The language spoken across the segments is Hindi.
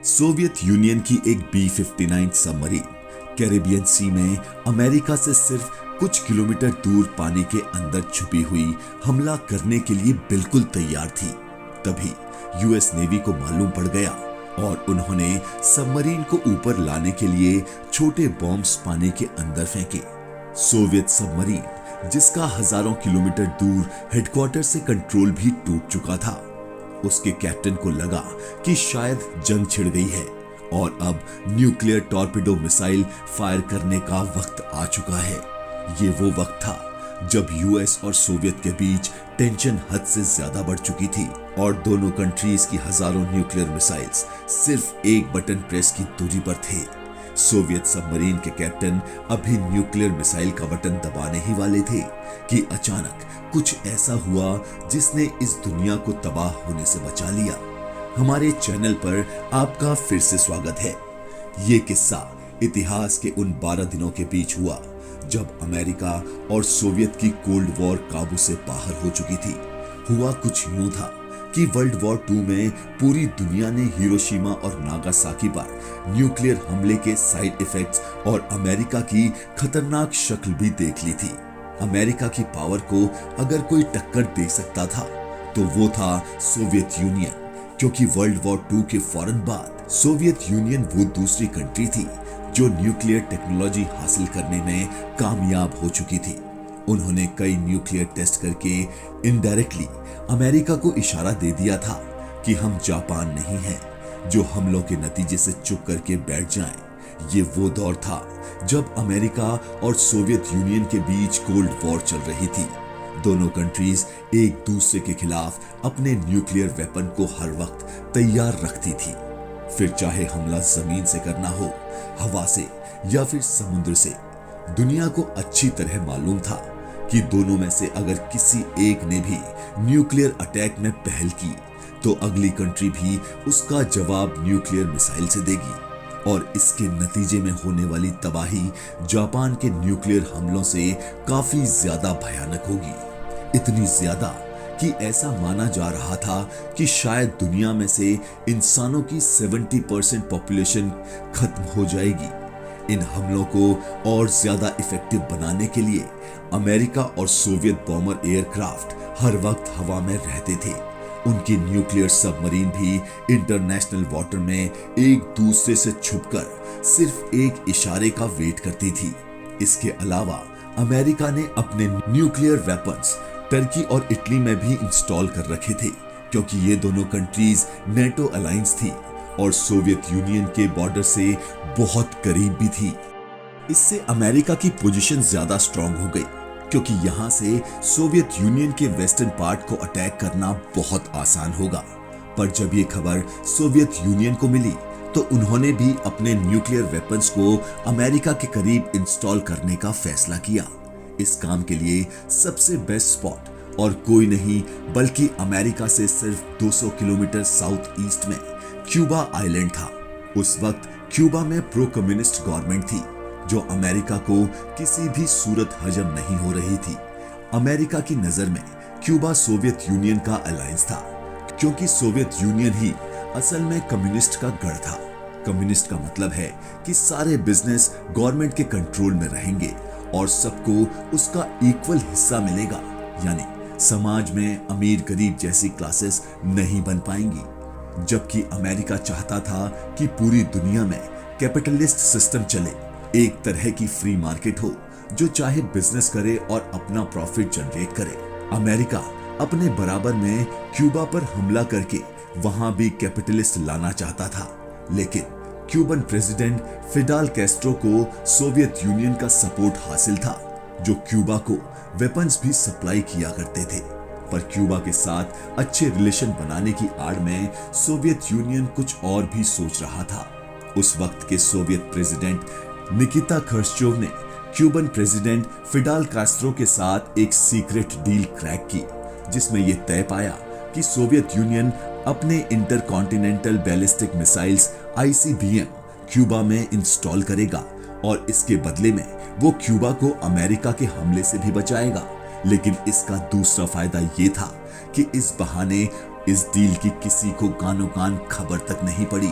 सोवियत यूनियन की एक B-59 सबमरीन कैरेबियन सी में अमेरिका से सिर्फ कुछ किलोमीटर दूर पानी के अंदर छुपी हुई हमला करने के लिए बिल्कुल तैयार थी। तभी यूएस नेवी को मालूम पड़ गया और उन्होंने सबमरीन को ऊपर लाने के लिए छोटे बॉम्ब्स पानी के अंदर फेंके। सोवियत सबमरीन, जिसका हजारों किलोमीटर दूर हेडक्वार्टर से कंट्रोल भी टूट चुका था, उसके कैप्टन को लगा कि शायद जंग छिड़ गई है और अब न्यूक्लियर टॉर्पेडो मिसाइल फायर करने का वक्त आ चुका है। ये वो वक्त था जब यूएस और सोवियत के बीच टेंशन हद से ज्यादा बढ़ चुकी थी और दोनों कंट्रीज की हजारों न्यूक्लियर मिसाइल्स सिर्फ एक बटन प्रेस की दूरी पर थे। सोवियत सबमरीन के कैप्टन अभी न्यूक्लियर मिसाइल का बटन दबाने ही वाले थे कि अचानक कुछ ऐसा हुआ जिसने इस दुनिया को तबाह होने से बचा लिया। हमारे चैनल पर आपका फिर से स्वागत है। ये किस्सा इतिहास के उन 12 दिनों के बीच हुआ जब अमेरिका और सोवियत की कोल्ड वॉर काबू से बाहर हो चुकी थी। हुआ कुछ यूं था कि वर्ल्ड वॉर 2 में पूरी दुनिया ने हिरोशिमा और नागासाकी पर न्यूक्लियर हमले के साइड इफेक्ट्स और अमेरिका की खतरनाक शक्ल भी देख ली थी। अमेरिका की पावर को अगर कोई टक्कर दे सकता था तो वो था सोवियत यूनियन, क्योंकि वर्ल्ड वॉर 2 के फौरन बाद सोवियत यूनियन वो दूसरी कंट्री थी जो न्यूक्लियर टेक्नोलॉजी हासिल करने में कामयाब हो चुकी थी। उन्होंने कई न्यूक्लियर टेस्ट करके इनडायरेक्टली अमेरिका को इशारा दे दिया था कि हम जापान नहीं हैं जो हमलों के नतीजे से चुप करके बैठ जाएं। ये वो दौर था जब अमेरिका और सोवियत यूनियन के बीच कोल्ड वॉर चल रही थी। दोनों कंट्रीज एक दूसरे के खिलाफ अपने न्यूक्लियर वेपन को हर वक्त तैयार रखती थी, फिर चाहे हमला जमीन से करना हो, हवा से या फिर समुद्र से। दुनिया को अच्छी तरह मालूम था कि दोनों में से अगर किसी एक ने भी न्यूक्लियर अटैक में पहल की तो अगली कंट्री भी उसका जवाब न्यूक्लियर मिसाइल से देगी और इसके नतीजे में होने वाली तबाही जापान के न्यूक्लियर हमलों से काफी ज्यादा भयानक होगी। इतनी ज्यादा कि ऐसा माना जा रहा था कि शायद दुनिया में से इंसानों की 70% पॉपुलेशन खत्म हो जाएगी। इन हमलों को और ज्यादा इफेक्टिव बनाने के लिए अमेरिका और सोवियत बॉम्बर एयरक्राफ्ट हर वक्त हवा में रहते थे। उनकी न्यूक्लियर सबमरीन भी इंटरनेशनल वाटर में एक दूसरे से छुपकर सिर्फ एक इशारे का वेट करती थी। इसके अलावा अमेरिका ने अपने न्यूक्लियर वेपन्स टर्की और इटली में भी इंस्टॉल कर रखे थे, क्योंकि ये दोनों कंट्रीज नेटो अलायंस थी और सोवियत यूनियन के बॉर्डर से बहुत करीब भी थी। इससे अमेरिका की पोजीशन ज्यादा स्ट्रांग हो गई, क्योंकि यहां से सोवियत यूनियन के वेस्टर्न पार्ट को अटैक करना बहुत आसान होगा। पर जब ये खबर सोवियत यूनियन को मिली तो उन्होंने भी अपने न्यूक्लियर वेपन्स को अमेरिका के करीब इंस्टॉल करने का फैसला किया। इस काम के लिए सबसे बेस्ट स्पॉट और कोई नहीं बल्कि अमेरिका से सिर्फ 200 किलोमीटर साउथ ईस्ट में क्यूबा आइलैंड था। उस वक्त क्यूबा में प्रो कम्युनिस्ट गवर्नमेंट थी जो अमेरिका को किसी भी सूरत हजम नहीं हो रही थी। अमेरिका की नजर में क्यूबा सोवियत यूनियन का अलायंस था, क्योंकि सोवियत यूनियन ही असल में कम्युनिस्ट का गढ़ था। कम्युनिस्ट का मतलब है कि सारे बिजनेस गवर्नमेंट के कंट्रोल में रहेंगे और सबको उसका इक्वल हिस्सा मिलेगा, यानी समाज में अमीर गरीब जैसी क्लासेस नहीं बन पाएंगी। जबकि अमेरिका चाहता था कि पूरी दुनिया में कैपिटलिस्ट सिस्टम चले, एक तरह की फ्री मार्केट हो जो चाहे बिजनेस करे और अपना प्रॉफिट जनरेट करे। अमेरिका अपने बराबर में क्यूबा पर हमला करके वहां भी कैपिटलिस्ट लाना चाहता था, लेकिन क्यूबन प्रेसिडेंट फिडेल कैस्ट्रो को सोवियत यूनियन का सपोर्ट हासिल था, जो क्यूबा को वेपन्स भी सप्लाई किया करते थे। पर क्यूबा के साथ अच्छे रिलेशन बनाने की आड़ में सोवियत यूनियन कुछ और भी सोच रहा था। उस वक्त के सोवियत प्रेसिडेंट निकिता खर्शचोव ने क्यूबन प्रेसिडेंट फिडेल कैस्ट्रो के साथ एक सीक्रेट डील क्रैक की, जिसमें यह तय पाया कि सोवियत यूनियन अपने intercontinental ballistic missiles ICBM Cuba में इंस्टॉल करेगा और इसके बदले में वो क्यूबा को अमेरिका के हमले से भी बचाएगा। लेकिन इसका दूसरा फायदा ये था कि इस बहाने इस डील की किसी को कानो कान खबर तक नहीं पड़ी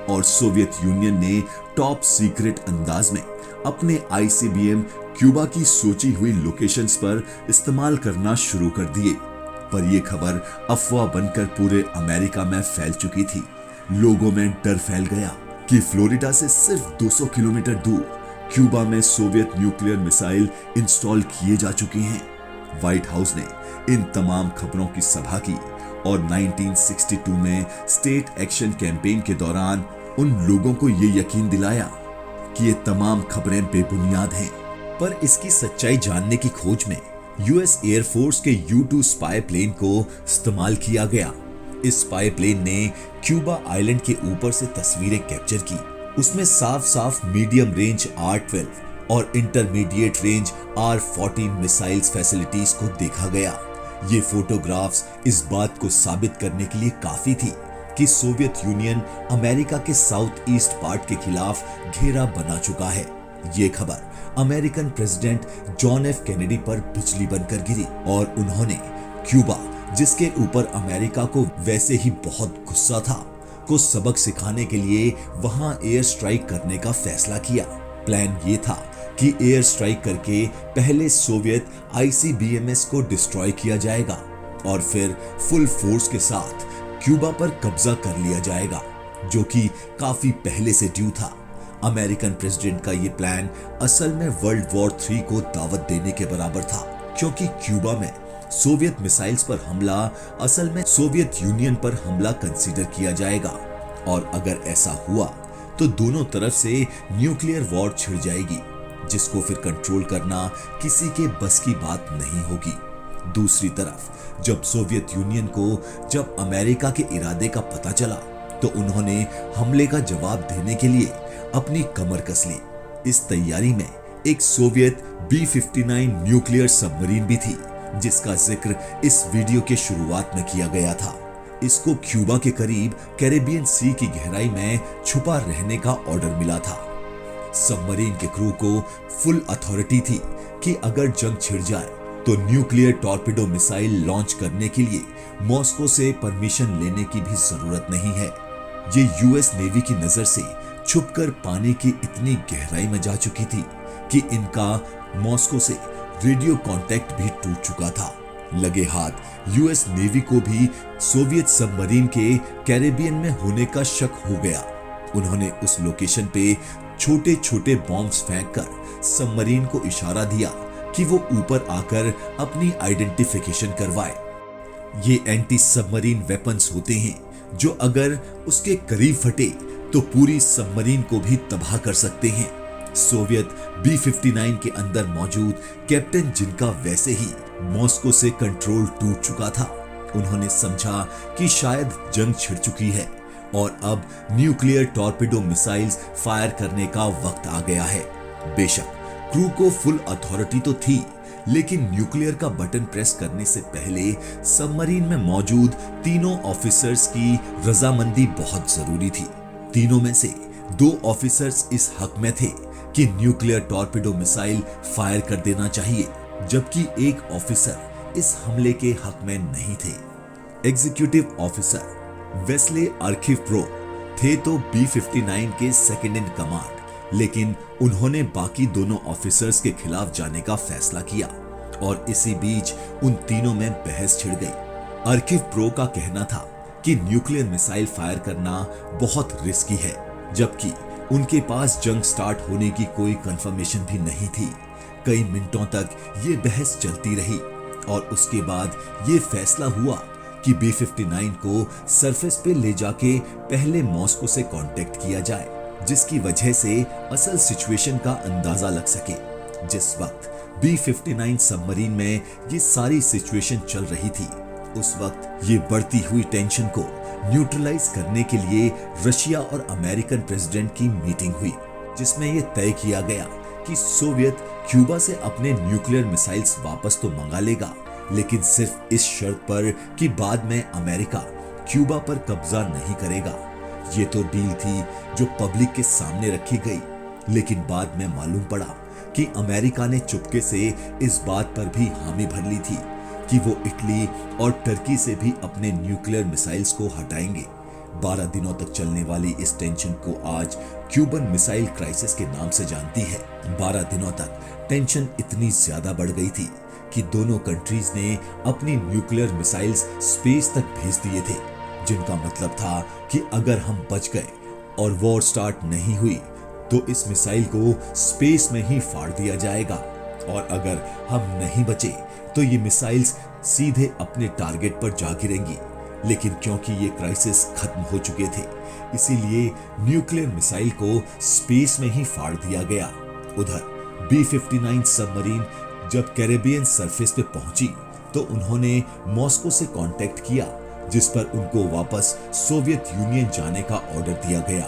और सोवियत यूनियन ने टॉप सीक्रेट अंदाज में अपने आईसीबीएम क्यूबा की सोची हुई लोकेशंस पर इस्तेमाल करना शुरू कर दिए। पर यह खबर अफवाह बनकर पूरे अमेरिका में फैल चुकी थी। लोगों में डर फैल गया कि फ्लोरिडा से सिर्फ 200 किलोमीटर दूर क्यूबा में सोवियत न्यूक्लियर मिसाइल इंस्टॉल किए जा चुके हैं। व्हाइट हाउस ने इन तमाम खबरों की सभा की और 1962 में स्टेट एक्शन कैंपेन के दौरान उन लोगों को ये यकीन दिलाया कि ये तमाम खबरें बेबुनियाद हैं। पर इसकी सच्चाई जानने की खोज में यूएस एयरफोर्स के U-2 स्पाई प्लेन को इस्तेमाल किया गया। इस स्पाई प्लेन ने क्यूबा आइलैंड के ऊपर से तस्वीरें कैप्चर की। उसमें साफ साफ मीडियम रेंज R-12 और intermediate range R-14 missiles facilities को देखा गया। ये फोटोग्राफ्स इस बात को साबित करने के लिए काफी थी कि सोवियत यूनियन अमेरिका के साउथ ईस्ट पार्ट के खिलाफ घेरा बना चुका है। ये खबर American president John F Kennedy पर बिजली बनकर गिरी और उन्होंने क्यूबा, जिसके ऊपर अमेरिका को वैसे ही बहुत गुस्सा था, को सबक सिखाने के लिए वहां एयर स्ट्राइक करने का फैसला किया। प्लान ये था कि एयर स्ट्राइक करके पहले सोवियत आईसीबीएमएस को डिस्ट्रॉय किया जाएगा और फिर फुल फोर्स के साथ क्यूबा पर कब्जा कर लिया जाएगा, जो कि काफी पहले से ड्यू था। अमेरिकन प्रेसिडेंट का ये प्लान असल में वर्ल्ड वॉर 3 को दावत देने के बराबर था, क्योंकि क्यूबा में सोवियत मिसाइल्स पर हमला असल में सोवियत यूनियन पर हमला कंसीडर किया जाएगा और अगर ऐसा हुआ तो दोनों तरफ से न्यूक्लियर वॉर छिड़ जाएगी, जिसको फिर कंट्रोल करना किसी के बस की बात नहीं होगी। दूसरी तरफ जब सोवियत यूनियन को जब अमेरिका के इरादे का पता चला तो उन्होंने हमले का जवाब देने के लिए अपनी कमर कस ली। इस तैयारी में एक सोवियत B-59 न्यूक्लियर सबमरीन भी थी, जिसका जिक्र इस वीडियो के शुरुआत में किया गया था। इसको क्यूबा के करीब कैरेबियन सी की गहराई में छुपा रहने का ऑर्डर मिला था। सबमरीन के क्रू को फुल अथॉरिटी थी कि अगर जंग छिड़ जाए तो न्यूक्लियर टॉर्पेडो मिसाइल लॉन्च करने के लिए मॉस्को से परमिशन लेने की भी जरूरत नहीं है। ये यूएस नेवी की नजर से छुपकर पानी की इतनी गहराई में जा चुकी थी कि इनका मॉस्को से रेडियो कांटेक्ट भी टूट चुका था। लगे हाथ यूएस नेवी को भी सोवियत सबमरीन के कैरेबियन में होने का शक हो गया। उन्होंने उस लोकेशन पे छोटे छोटे बॉम्ब्स फेंककर सबमरीन को इशारा दिया कि वो ऊपर आकर अपनी आइडेंटिफिकेशन करवाए। ये एंटी सबमरीन वेपन्स होते हैं जो अगर उसके करीब फटे तो पूरी सबमरीन को भी तबाह कर सकते हैं। सोवियत B-59 के अंदर मौजूद कैप्टन, जिनका वैसे ही मॉस्को से कंट्रोल टूट चुका था, उन्होंने समझा कि शायद जंग छिड़ चुकी है और अब न्यूक्लियर टॉर्पेडो मिसाइल्स फायर करने का वक्त आ गया है। बेशक क्रू को फुल अथॉरिटी तो थी, लेकिन न्यूक्लियर का बटन प्रेस करने से पहले सबमरीन में मौजूद तीनों ऑफिसर्स की रजामंदी बहुत जरूरी थी। तीनों में से 2 ऑफिसर्स इस हक में थे कि न्यूक्लियर टॉर्पेडो मिसाइल फायर कर देना चाहिए, जबकि एक ऑफिसर इस हमले के हक में नहीं थे। एग्जीक्यूटिव ऑफिसर वेस्ले आर्किवप्रो थे तो B-59 के सेकंड इन कमांड, लेकिन उन्होंने बाकी दोनों ऑफिसर्स के खिलाफ जाने का फैसला किया और इसी बीच उन तीनों में बहस छिड़ गई। आर्किवप्रो का कहना था कि न्यूक्लियर मिसाइल फायर करना बहुत रिस्की है, जबकि उनके पास जंग स्टार्ट होने की कोई कंफर्मेशन भी नहीं थी। कई मिनटों तक ये बहस चलती रही और उसके बाद ये फैसला हुआ कि B-59 को सरफेस पे ले जाके पहले मॉस्को से कांटेक्ट किया जाए, जिसकी वजह से असल सिचुएशन का अंदाजा लग सके। जिस वक्त B-59 सबमरीन में ये सारी सिचुएशन चल रही थी, उस वक्त ये बढ़ती हुई टेंशन को न्यूट्रलाइज करने के लिए रशिया और अमेरिकन प्रेसिडेंट की मीटिंग हुई, जिसमें यह तय किया गया कि सोवियत क्यूबा से अपने न्यूक्लियर मिसाइल्स वापस तो मंगा लेगा, लेकिन सिर्फ इस शर्त पर कि बाद में अमेरिका क्यूबा पर कब्जा नहीं करेगा। ये तो डील थी जो पब्लिक के सामने रखी गई, लेकिन बाद में मालूम पड़ा कि अमेरिका ने चुपके से इस बात पर भी हामी भर ली थी कि वो इटली और टर्की से भी अपने न्यूक्लियर मिसाइल्स को हटाएंगे। 12 दिनों तक चलने वाली इस टेंशन को आज क्यूबन मिसाइल क्राइसिस के नाम से जानती है। 12 दिनों तक टेंशन इतनी ज्यादा बढ़ गई थी कि दोनों कंट्रीज ने अपनी न्यूक्लियर मिसाइल्स स्पेस तक भेज दिए थे, जिनका मतलब था कि अगर हम बच गए और वॉर स्टार्ट नहीं हुई तो इस मिसाइल को स्पेस में ही फाड़ दिया जाएगा, और अगर हम नहीं बचे तो ये मिसाइल्स सीधे अपने टारगेट पर जा गिरेंगी। लेकिन क्योंकि ये क्राइसिस खत्म हो चुके थे, इसीलिए न्यूक्लियर मिसाइल को स्पेस में ही फाड़ दिया गया। उधर B-59 सबमरीन जब कैरेबियन सरफेस पे पहुंची तो उन्होंने मॉस्को से कांटेक्ट किया, जिस पर उनको वापस सोवियत यूनियन जाने का ऑर्डर दिया गया।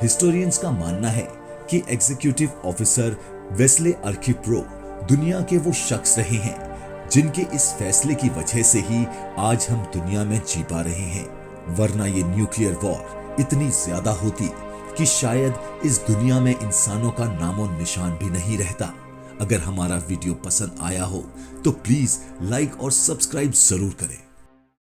हिस्टोरियंस का मानना है कि एग्जीक्यूटिव ऑफिसर वेस्ले आर्खिप्रो दुनिया के वो शख्स रहे हैं जिनके इस फैसले की वजह से ही आज हम दुनिया में जी पा रहे हैं, वरना ये न्यूक्लियर वॉर इतनी ज्यादा होती कि शायद इस दुनिया में इंसानों का नामो निशान भी नहीं रहता। अगर हमारा वीडियो पसंद आया हो तो प्लीज लाइक और सब्सक्राइब जरूर करें।